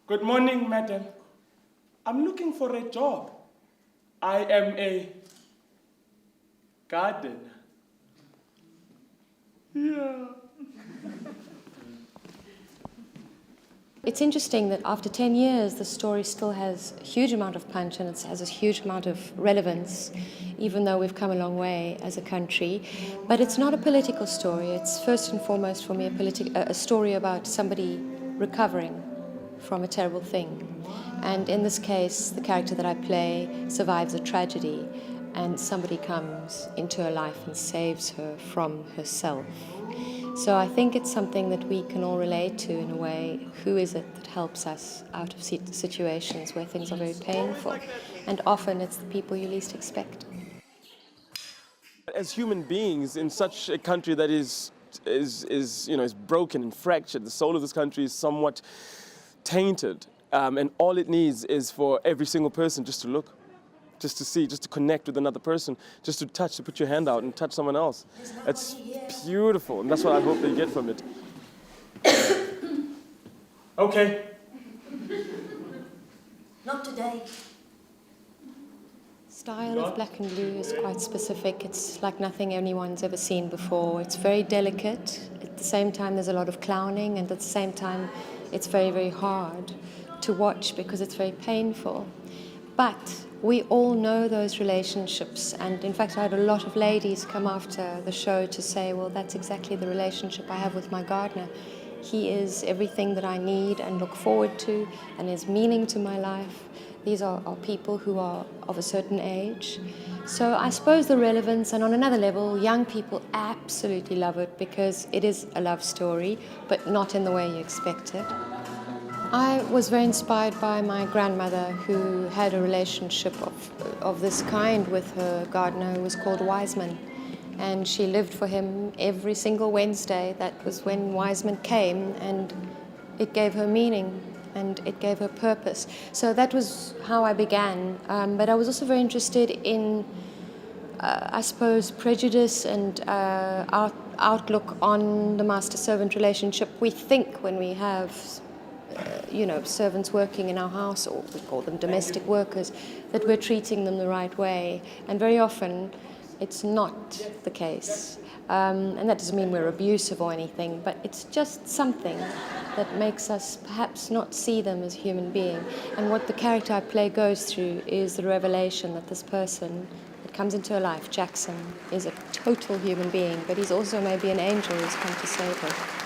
Good morning, madam. I'm looking for a job. I am a gardener. Yeah. It's interesting that after 10 years, the story still has a huge amount of punch and it has a huge amount of relevance, even though we've come a long way as a country. But it's not a political story. It's first and foremost for me a story about somebody recovering from a terrible thing. And in this case, the character that I play survives a tragedy and somebody comes into her life and saves her from herself. So I think it's something that we can all relate to in a way. Who is it that helps us out of situations where things are very painful? And often it's the people you least expect. As human beings in such a country that is broken and fractured, the soul of this country is somewhat tainted, and all it needs is for every single person just to look, just to see, just to connect with another person, just to touch, to put your hand out and touch someone else. It's beautiful, and that's what I hope they get from it. Okay. Not today. Style of Black and Blue is quite specific. It's like nothing anyone's ever seen before. It's very delicate. At the same time, there's a lot of clowning, and at the same time, it's very, very hard to watch because it's very painful. But we all know those relationships, and in fact I had a lot of ladies come after the show to say, well, that's exactly the relationship I have with my gardener. He is everything that I need and look forward to and is meaning to my life. These are people who are of a certain age. So I suppose the relevance, and on another level, young people absolutely love it because it is a love story, but not in the way you expect it. I was very inspired by my grandmother, who had a relationship of this kind with her gardener, who was called Wiseman. And she lived for him every single Wednesday. That was when Wiseman came, and it gave her meaning and it gave her purpose. So that was how I began. But I was also very interested in, I suppose, prejudice and outlook on the master-servant relationship. We think when we have servants working in our house, or we call them domestic workers, that we're treating them the right way. And very often, it's not the case. And that doesn't mean we're abusive or anything, but it's just something that makes us perhaps not see them as a human being. And what the character I play goes through is the revelation that this person that comes into her life, Jackson, is a total human being, but he's also maybe an angel who's come to save her.